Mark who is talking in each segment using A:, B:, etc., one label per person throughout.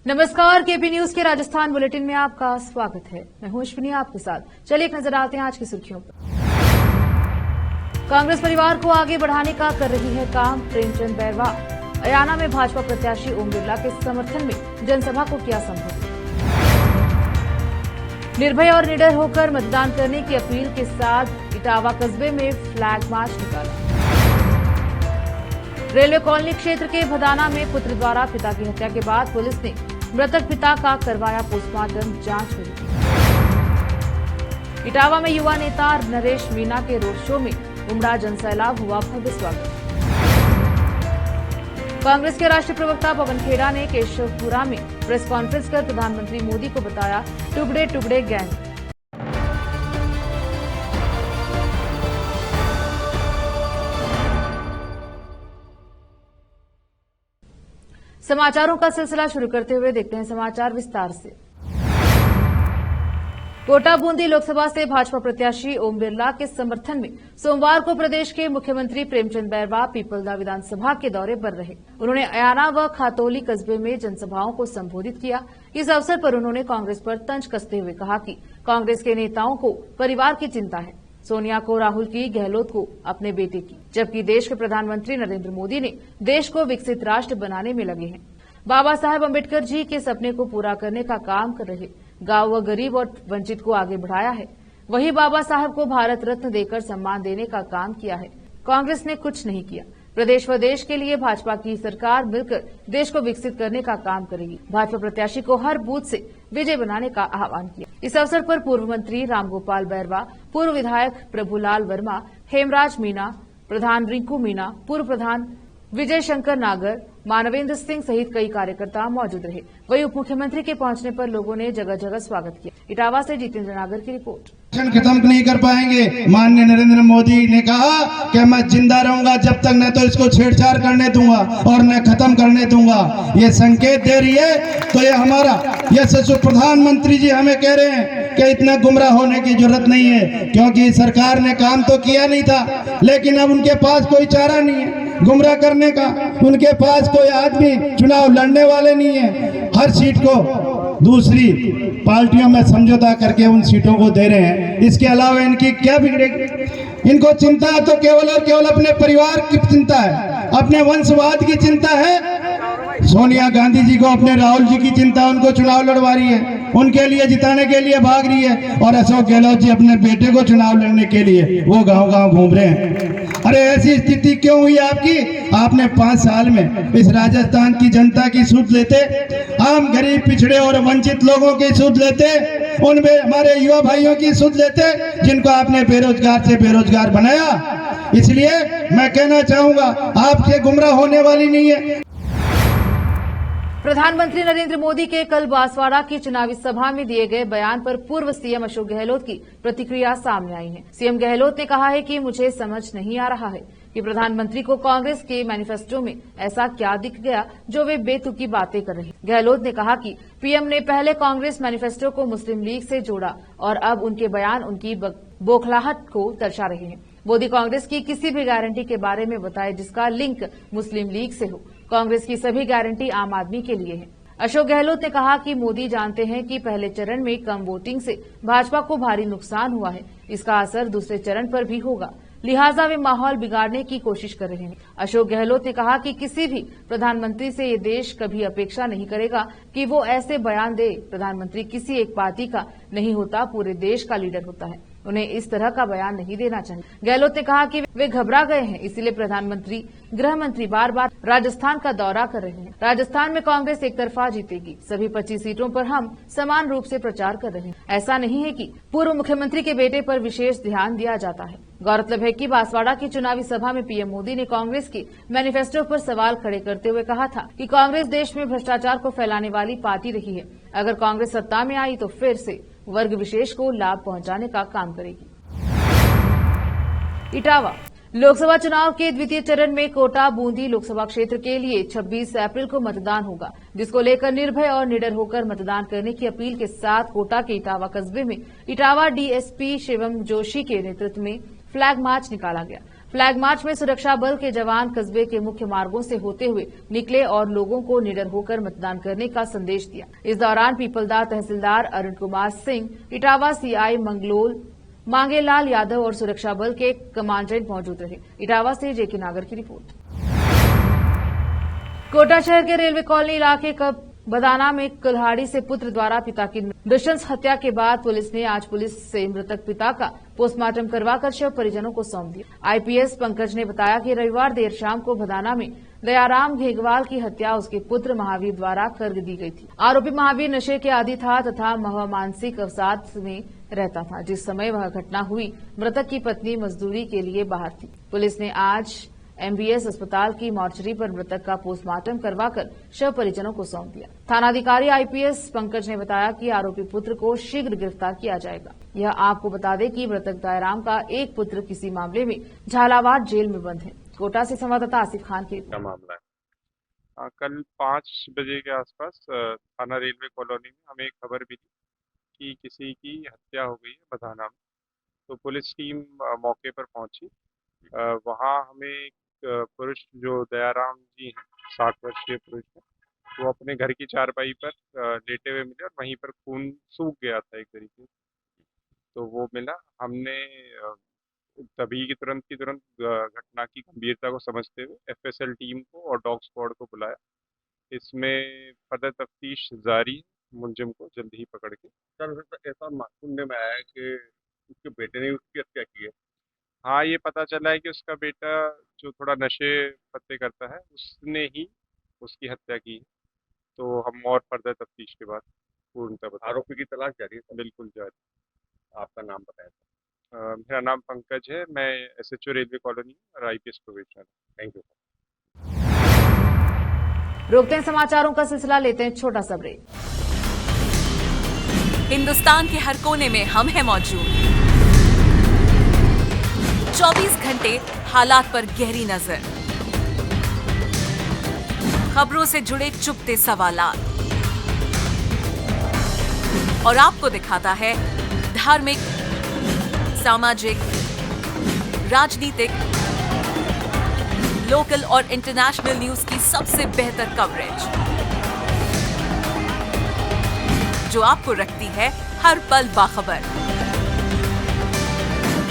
A: नमस्कार, KP news के Rajasthan bulletin में आपका स्वागत है। मैं हूं अश्विनी आपके साथ। चलिए एक नजर डालते हैं आज की सुर्खियों पर। कांग्रेस परिवार को आगे बढ़ाने का कर रही है काम, प्रेमचंद बैरवा। अयाना में भाजपा प्रत्याशी ओम बिरला के समर्थन में जनसभा को किया संबोधित। निर्भय और निडर होकर मतदान करने की अपील के साथ इटावा कस्बे में फ्लैग मार्च निकाला। रेलवे कॉलोनी क्षेत्र के भदाना में पुत्र द्वारा पिता की हत्या के बाद पुलिस ने मृतक पिता का करवाया पोस्टमार्टम, जांच हुई। इटावा में युवा नेता नरेश मीणा के रोड शो में उमड़ा जनसैलाब, हुआ भव्य स्वागत। कांग्रेस के राष्ट्रीय प्रवक्ता पवन खेड़ा ने केशवपुरा में प्रेस कॉन्फ्रेंस कर प्रधानमंत्री मोदी को बताया टुकड़े टुकड़े गैंग। समाचारों का सिलसिला शुरू करते हुए देखते हैं समाचार विस्तार से। कोटा बूंदी लोकसभा से भाजपा प्रत्याशी ओम बिरला के समर्थन में सोमवार को प्रदेश के मुख्यमंत्री प्रेमचंद बैरवा पीपलदा विधानसभा के दौरे पर रहे। उन्होंने अयाना व खातौली कस्बे में जनसभाओं को संबोधित किया। इस अवसर पर उन्होंने कांग्रेस पर तंज कसते हुए कहा कि कांग्रेस के नेताओं को परिवार की चिंता है, सोनिया को राहुल की, गहलोत को अपने बेटे की, जबकि देश के प्रधानमंत्री नरेंद्र मोदी ने देश को विकसित राष्ट्र बनाने में लगे हैं। बाबा साहेब अम्बेडकर जी के सपने को पूरा करने का काम कर रहे, गांव व गरीब और वंचित को आगे बढ़ाया है। वही बाबा साहब को भारत रत्न देकर सम्मान देने का काम किया है। कांग्रेस ने कुछ नहीं किया। प्रदेश व देश के लिए भाजपा की सरकार मिलकर देश को विकसित करने का काम करेगी। भाजपा प्रत्याशी को हर बूथ से विजय बनाने का आह्वान किया। इस अवसर पर पूर्व मंत्री रामगोपाल बैरवा, पूर्व विधायक प्रभुलाल वर्मा, हेमराज मीणा, प्रधान रिंकू मीणा, पूर्व प्रधान विजय शंकर नागर, मानवेंद्र सिंह सहित कई कार्यकर्ता मौजूद रहे। वहीं उप मुख्यमंत्री के पहुंचने पर लोगों ने जगह जगह स्वागत किया। इटावा से जितेंद्र नागर की रिपोर्ट।
B: खत्म नहीं कर पाएंगे। माननीय नरेंद्र मोदी ने कहा कि मैं जिंदा रहूंगा जब तक न तो इसको छेड़छाड़ करने दूंगा और न खत्म करने दूंगा। ये संकेत दे रही है। तो ये हमारा यशस्वी प्रधानमंत्री जी हमें कह रहे हैं कि इतना गुमराह होने की जरूरत नहीं है, क्योंकि सरकार ने काम तो किया नहीं था, लेकिन अब उनके पास कोई चारा नहीं है गुमराह करने का। उनके पास कोई आदमी चुनाव लड़ने वाले नहीं है। हर सीट को दूसरी पार्टियों में समझौता करके उन सीटों को दे रहे हैं। इसके अलावा इनकी क्या बिगड़ेगी? इनको चिंता है तो केवल और केवल अपने परिवार की चिंता है, अपने वंशवाद की चिंता है। सोनिया गांधी जी को, अपने राहुल जी की चिंता, उनको चुनाव लड़वा रही है, उनके लिए जिताने के लिए भाग रही है। और अशोक गहलोत जी अपने बेटे को चुनाव लड़ने के लिए वो गांव गांव घूम रहे हैं। अरे ऐसी स्थिति क्यों हुई आपकी? आपने 5 साल में इस राजस्थान की जनता की सुध लेते, आम गरीब पिछड़े और वंचित लोगों की सुध लेते, उनमें हमारे युवा भाइयों की सुध लेते, जिनको आपने बेरोजगार से बेरोजगार बनाया। इसलिए मैं कहना चाहूंगा आपसे गुमराह होने वाली नहीं है।
A: प्रधानमंत्री नरेंद्र मोदी के कल बांसवाड़ा की चुनावी सभा में दिए गए बयान पर पूर्व सीएम अशोक गहलोत की प्रतिक्रिया सामने आई है। सीएम गहलोत ने कहा है कि मुझे समझ नहीं आ रहा है कि प्रधानमंत्री को कांग्रेस के मैनिफेस्टो में ऐसा क्या दिख गया जो वे बेतुकी बातें कर रहे हैं। गहलोत ने कहा कि पीएम ने पहले कांग्रेस मैनिफेस्टो को मुस्लिम लीग से जोड़ा और अब उनके बयान उनकी बौखलाहट को दर्शा रहे हैं। मोदी कांग्रेस की किसी भी गारंटी के बारे में बताए जिसका लिंक मुस्लिम लीग से हो। कांग्रेस की सभी गारंटी आम आदमी के लिए है। अशोक गहलोत ने कहा कि मोदी जानते हैं कि पहले चरण में कम वोटिंग से भाजपा को भारी नुकसान हुआ है, इसका असर दूसरे चरण पर भी होगा, लिहाजा वे माहौल बिगाड़ने की कोशिश कर रहे हैं। अशोक गहलोत ने कहा कि किसी भी प्रधानमंत्री से ये देश कभी अपेक्षा नहीं करेगा कि वो ऐसे बयान दे। प्रधानमंत्री किसी एक पार्टी का नहीं होता, पूरे देश का लीडर होता है। उन्हें इस तरह का बयान नहीं देना चाहिए। गहलोत ने कहा कि वे घबरा गए हैं, इसीलिए प्रधानमंत्री, गृह मंत्री बार बार राजस्थान का दौरा कर रहे हैं। राजस्थान में कांग्रेस एक तरफा जीतेगी। सभी 25 सीटों पर हम समान रूप से प्रचार कर रहे हैं। ऐसा नहीं है कि पूर्व मुख्यमंत्री के बेटे पर विशेष ध्यान दिया जाता है। गौरतलब है कि बांसवाड़ा की चुनावी सभा में पीएम मोदी ने कांग्रेस के मैनिफेस्टो पर सवाल खड़े करते हुए कहा था कि कांग्रेस देश में भ्रष्टाचार को फैलाने वाली पार्टी रही है। अगर कांग्रेस सत्ता में आई तो फिर से वर्ग विशेष को लाभ पहुंचाने का काम करेगी। इटावा लोकसभा चुनाव के द्वितीय चरण में कोटा बूंदी लोकसभा क्षेत्र के लिए 26 अप्रैल को मतदान होगा, जिसको लेकर निर्भय और निडर होकर मतदान करने की अपील के साथ कोटा के इटावा कस्बे में इटावा डीएसपी शिवम जोशी के नेतृत्व में फ्लैग मार्च निकाला गया। फ्लैग मार्च में सुरक्षा बल के जवान कस्बे के मुख्य मार्गों से होते हुए निकले और लोगों को निडर होकर मतदान करने का संदेश दिया। इस दौरान पीपलदा तहसीलदार अरुण कुमार सिंह, इटावा सीआई मंगलोल मांगेलाल यादव और सुरक्षा बल के कमांडेंट मौजूद रहे। इटावा से जेके नागर की रिपोर्ट। कोटा शहर के रेलवे कॉलोनी इलाके का बदाना में कुल्हाड़ी से पुत्र द्वारा पिता की नृशंस हत्या के बाद पुलिस ने आज पुलिस से मृतक पिता का पोस्टमार्टम करवाकर शव परिजनों को सौंप दिया। आईपीएस पंकज ने बताया कि रविवार देर शाम को बदाना में दयाराम घेगवाल की हत्या उसके पुत्र महावीर द्वारा कर दी गई थी। आरोपी महावीर नशे के आदी था तथा मानसिक अवसाद में रहता था। जिस समय वह घटना हुई, मृतक की पत्नी मजदूरी के लिए बाहर थी। पुलिस ने आज एमबीएस अस्पताल की मॉर्चरी पर मृतक का पोस्टमार्टम करवाकर शव परिजनों को सौंप दिया। थानाधिकारी आईपीएस पंकज ने बताया कि आरोपी पुत्र को शीघ्र गिरफ्तार किया जाएगा। यह आपको बता दें कि मृतक दयाराम का एक पुत्र किसी मामले में झालावाड़ जेल में बंद है। कोटा से संवाददाता आसिफ खान की
C: क्या मामला है? कल 5 बजे के आसपास थाना रेलवे कॉलोनी में हमें एक खबर मिली कि किसी की हत्या हो गई है बदाना में। तो पुलिस टीम मौके पर पहुंची। वहां हमें एक पुरुष जो दयाराम जी हैं, 60 वर्षीय पुरुष हैं, वो अपने घर की चारपाई पर लेटे हुए मिले और वहीं पर खून सूख गया था एक तरीके से। तो वो मिला। हमने तभी की तुरंत घटना की गंभीरता को समझते हुए एफएसएल टीम को और डॉग स्क्वाड को बुलाया। इसमें फर्दर तफ्तीश जारी है, मुलजिम को जल्द ही पकड़ के।
D: सर, ऐसा सुनने में आया है कि उसके बेटे ने उसकी हत्या की है।
C: हाँ, ये पता चला है कि उसका बेटा जो थोड़ा नशे पत्ते करता है, उसने ही उसकी हत्या की है। तो हम और फर्दर तफ्तीश के बाद पूर्णतः बता।
D: आरोपी की तलाश जारी है।
C: बिल्कुल जारी।
D: आपका नाम बताएं।
C: मेरा नाम पंकज है, मैं एसएचओ रेलवे कॉलोनी और आईपीएस प्रोबेशनर।
D: Thank you.
A: रोकते हैं समाचारों का सिलसिला, लेते हैं छोटा सा ब्रेक।
E: हिंदुस्तान के हर कोने में हम हैं मौजूद। 24 घंटे हालात पर गहरी नजर, खबरों से जुड़े चुपते सवालात और आपको दिखाता है धार्मिक, सामाजिक, राजनीतिक, लोकल और इंटरनेशनल न्यूज की सबसे बेहतर कवरेज जो आपको रखती है हर पल बाखबर।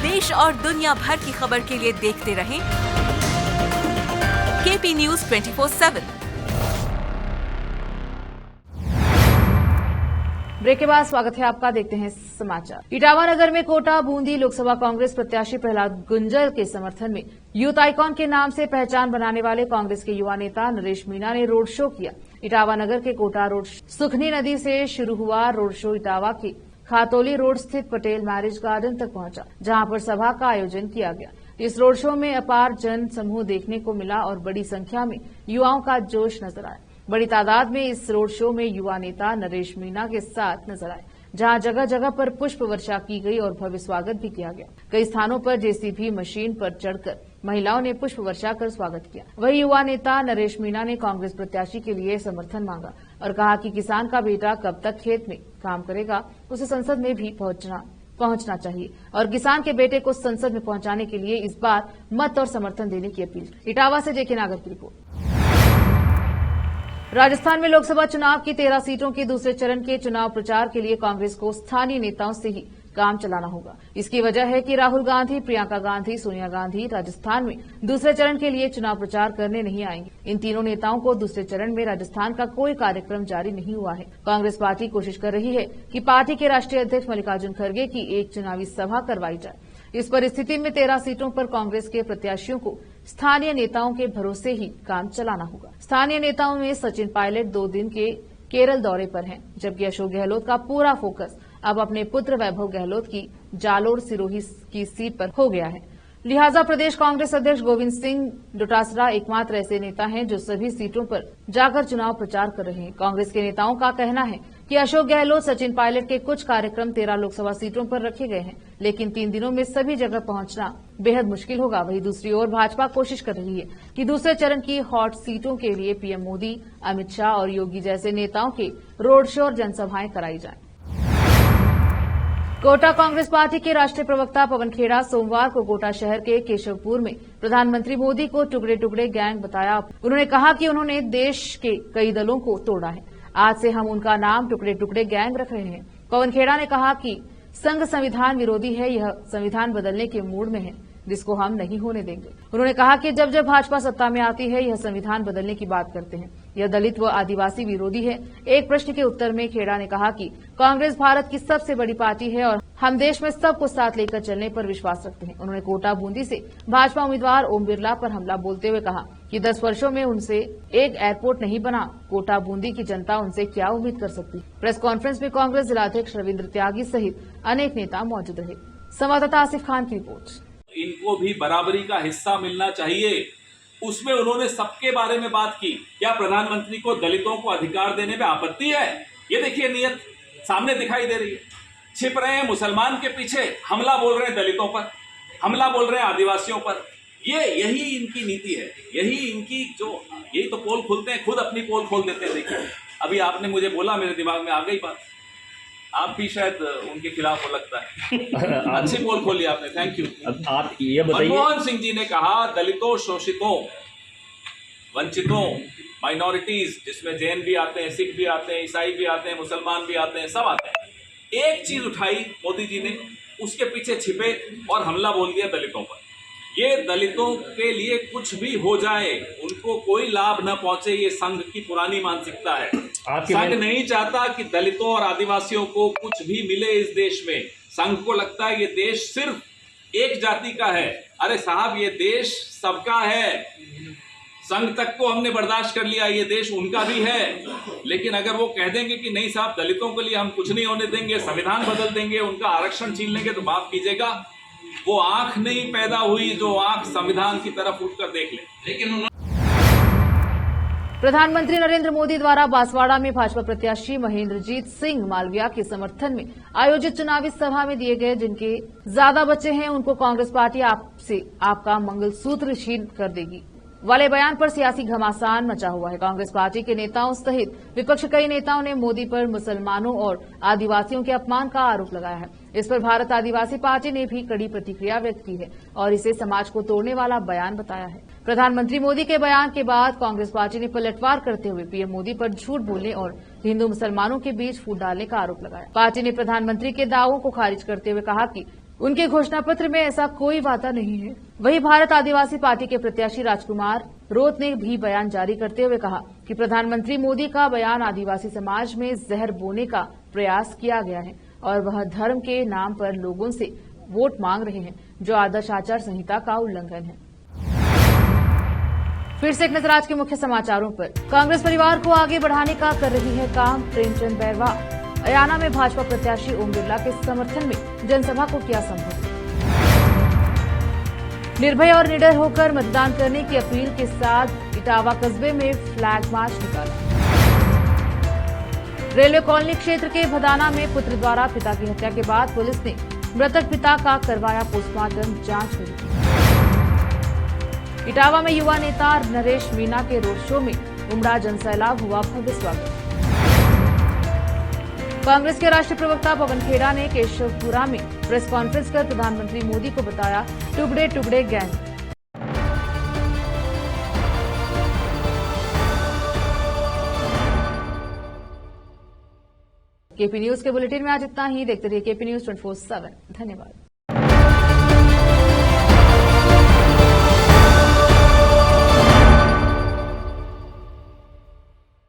E: देश और दुनिया भर की खबर के लिए देखते रहें केपी न्यूज 24/7।
A: ब्रेक के बाद स्वागत है आपका। देखते हैं समाचार। इटावा नगर में कोटा बूंदी लोकसभा कांग्रेस प्रत्याशी प्रहलाद गुंजर के समर्थन में यूथ आइकॉन के नाम से पहचान बनाने वाले कांग्रेस के युवा नेता नरेश मीणा ने रोड शो किया। इटावा नगर के कोटा रोड सुखनी नदी से शुरू हुआ रोड शो इटावा के खातोली रोड स्थित पटेल मैरिज गार्डन तक पहुंचा, जहां पर सभा का आयोजन किया गया। इस रोड शो में अपार जन समूह देखने को मिला और बड़ी संख्या में युवाओं का जोश नजर आया। बड़ी तादाद में इस रोड शो में युवा नेता नरेश मीणा के साथ नजर आए, जहां जगह जगह पर पुष्प वर्षा की गई और भव्य स्वागत भी किया गया। कई स्थानों पर जेसीबी मशीन पर चढ़कर महिलाओं ने पुष्प वर्षा कर स्वागत किया। वही युवा नेता नरेश मीणा ने कांग्रेस प्रत्याशी के लिए समर्थन मांगा और कहा कि किसान का बेटा कब तक खेत में काम करेगा, उसे संसद में भी पहुंचना चाहिए और किसान के बेटे को संसद में पहुंचाने के लिए इस बार मत और समर्थन देने की अपील। इटावा से जेके नागर की रिपोर्ट। राजस्थान में लोकसभा चुनाव की 13 सीटों के दूसरे चरण के चुनाव प्रचार के लिए कांग्रेस को स्थानीय नेताओं से ही काम चलाना होगा। इसकी वजह है कि राहुल गांधी, प्रियंका गांधी, सोनिया गांधी राजस्थान में दूसरे चरण के लिए चुनाव प्रचार करने नहीं आएंगे। इन तीनों नेताओं को दूसरे चरण में राजस्थान का कोई कार्यक्रम जारी नहीं हुआ है। कांग्रेस पार्टी कोशिश कर रही है कि पार्टी के राष्ट्रीय अध्यक्ष मल्लिकार्जुन खड़गे की एक चुनावी सभा करवाई जाए। इस परिस्थिति में 13 सीटों पर कांग्रेस के प्रत्याशियों को स्थानीय नेताओं के भरोसे ही काम चलाना होगा। स्थानीय नेताओं में सचिन पायलट 2 दिन के केरल दौरे पर हैं, जबकि अशोक गहलोत का पूरा फोकस अब अपने पुत्र वैभव गहलोत की जालोर सिरोही की सीट पर हो गया है। लिहाजा प्रदेश कांग्रेस अध्यक्ष गोविंद सिंह डोटासरा एकमात्र ऐसे नेता हैं जो सभी सीटों पर जाकर चुनाव प्रचार कर रहे हैं। कांग्रेस के नेताओं का कहना है कि अशोक गहलोत, सचिन पायलट के कुछ कार्यक्रम 13 लोकसभा सीटों पर रखे गए हैं, लेकिन 3 दिनों में सभी जगह पहुंचना बेहद मुश्किल होगा। वहीं दूसरी ओर भाजपा कोशिश कर रही है कि दूसरे चरण की हॉट सीटों के लिए पीएम मोदी, अमित शाह और योगी जैसे नेताओं के रोड शो और जनसभाएं कराई जाएं। कोटा कांग्रेस पार्टी के राष्ट्रीय प्रवक्ता पवन खेड़ा सोमवार को कोटा शहर के केशवपुर में प्रधानमंत्री मोदी को टुकड़े टुकड़े गैंग बताया। उन्होंने कहा कि उन्होंने देश के कई दलों को तोड़ा है, आज से हम उनका नाम टुकड़े टुकड़े गैंग रख रहे हैं। पवन खेड़ा ने कहा कि संघ संविधान विरोधी है, यह संविधान बदलने के मूड में है, जिसको हम नहीं होने देंगे। उन्होंने कहा कि जब जब भाजपा सत्ता में आती है, यह संविधान बदलने की बात करते हैं, यह दलित व आदिवासी विरोधी है। एक प्रश्न के उत्तर में खेड़ा ने कहा कि कांग्रेस भारत की सबसे बड़ी पार्टी है और हम देश में सबको साथ लेकर चलने पर विश्वास रखते हैं। उन्होंने कोटा बूंदी से भाजपा उम्मीदवार ओम बिरला पर हमला बोलते हुए कहा कि 10 वर्षों में उनसे एक एयरपोर्ट नहीं बना, कोटा बूंदी की जनता उनसे क्या उम्मीद कर सकती। प्रेस कॉन्फ्रेंस में कांग्रेस जिलाध्यक्ष रविंद्र त्यागी सहित अनेक नेता मौजूद रहे। संवाददाता आसिफ खान की रिपोर्ट।
F: इनको भी बराबरी का हिस्सा मिलना चाहिए, उसमें उन्होंने सबके बारे में बात की। क्या प्रधानमंत्री को दलितों को अधिकार देने में आपत्ति है? ये देखिए नियत सामने दिखाई दे रही है। छिप रहे हैं मुसलमान के पीछे, हमला बोल रहे हैं दलितों पर, हमला बोल रहे हैं आदिवासियों पर। यही इनकी नीति है, यही तो पोल खोलते हैं, खुद अपनी पोल खोल देते हैं। देखिए अभी आपने मुझे बोला, मेरे दिमाग में आ गई बात। आप भी शायद उनके खिलाफ हो लगता है। अच्छी पोल खोली आपने, थैंक यू।
G: आप ये बताइए,
F: मनमोहन सिंह जी ने कहा दलितों, शोषितों, वंचितों, माइनॉरिटीज, जिसमें जैन भी आते हैं, सिख भी आते हैं, ईसाई भी आते हैं, मुसलमान भी आते हैं, सब आते हैं। एक चीज उठाई मोदी जी ने, उसके पीछे छिपे और हमला बोल दिया दलितों पर। ये दलितों के लिए कुछ भी हो जाए, उनको कोई लाभ न पहुंचे, ये संघ की पुरानी मानसिकता है। संघ नहीं चाहता कि दलितों और आदिवासियों को कुछ भी मिले इस देश में। संघ को लगता है ये देश सिर्फ एक जाति का है। अरे साहब, ये देश सबका है। संघ तक को हमने बर्दाश्त कर लिया, ये देश उनका भी है। लेकिन अगर वो कह देंगे कि नहीं साहब, दलितों के लिए हम कुछ नहीं होने देंगे, संविधान बदल देंगे, उनका आरक्षण छीन लेंगे, तो माफ कीजिएगा, वो आंख नहीं पैदा हुई जो आंख संविधान की तरफ उठकर देख ले। लेकिन
A: प्रधानमंत्री नरेंद्र मोदी द्वारा बांसवाड़ा में भाजपा प्रत्याशी महेंद्रजीत सिंह मालविया के समर्थन में आयोजित चुनावी सभा में दिए गए जिनके ज्यादा बच्चे हैं, उनको कांग्रेस पार्टी आपसे आपका मंगलसूत्र छीन कर देगी वाले बयान पर सियासी घमासान मचा हुआ है। कांग्रेस पार्टी के नेताओं सहित विपक्ष कई नेताओं ने मोदी पर मुसलमानों और आदिवासियों के अपमान का आरोप लगाया है। इस पर भारत आदिवासी पार्टी ने भी कड़ी प्रतिक्रिया व्यक्त की है और इसे समाज को तोड़ने वाला बयान बताया है। प्रधानमंत्री मोदी के बयान के बाद कांग्रेस पार्टी ने पलटवार करते हुए पीएम मोदी पर झूठ बोलने और हिंदू मुसलमानों के बीच फूट डालने का आरोप लगाया। पार्टी ने प्रधानमंत्री के दावों को खारिज करते हुए कहा कि उनके घोषणा पत्र में ऐसा कोई वादा नहीं है। वहीं भारत आदिवासी पार्टी के प्रत्याशी राजकुमार रोत ने भी बयान जारी करते हुए कहा कि प्रधानमंत्री मोदी का बयान आदिवासी समाज में जहर बोने का प्रयास किया गया है और वह धर्म के नाम पर लोगों से वोट मांग रहे हैं, जो आदर्श आचार संहिता का उल्लंघन है। फिर से एक नजर आज के मुख्य समाचारों पर। कांग्रेस परिवार को आगे बढ़ाने का कर रही है काम, प्रेमचंद बैरवा। अयाना में भाजपा प्रत्याशी ओम बिरला के समर्थन में जनसभा को किया संबोधित। निर्भय और निडर होकर मतदान करने की अपील के साथ इटावा कस्बे में फ्लैग मार्च निकाला। रेलवे कॉलोनी क्षेत्र के भदाना में पुत्र द्वारा पिता की हत्या के बाद पुलिस ने मृतक पिता का करवाया पोस्टमार्टम, जांच शुरू की। इटावा में युवा नेता नरेश मीना के रोड शो में उमड़ा जनसैलाब, हुआ भव्य स्वागत। कांग्रेस के राष्ट्रीय प्रवक्ता पवन खेड़ा ने केशवपुरा में प्रेस कॉन्फ्रेंस कर प्रधानमंत्री मोदी को बताया टुकड़े टुकड़े गैंग। केपी न्यूज के बुलेटिन में आज इतना ही। देखते रहिए केपी न्यूज 24/7। धन्यवाद।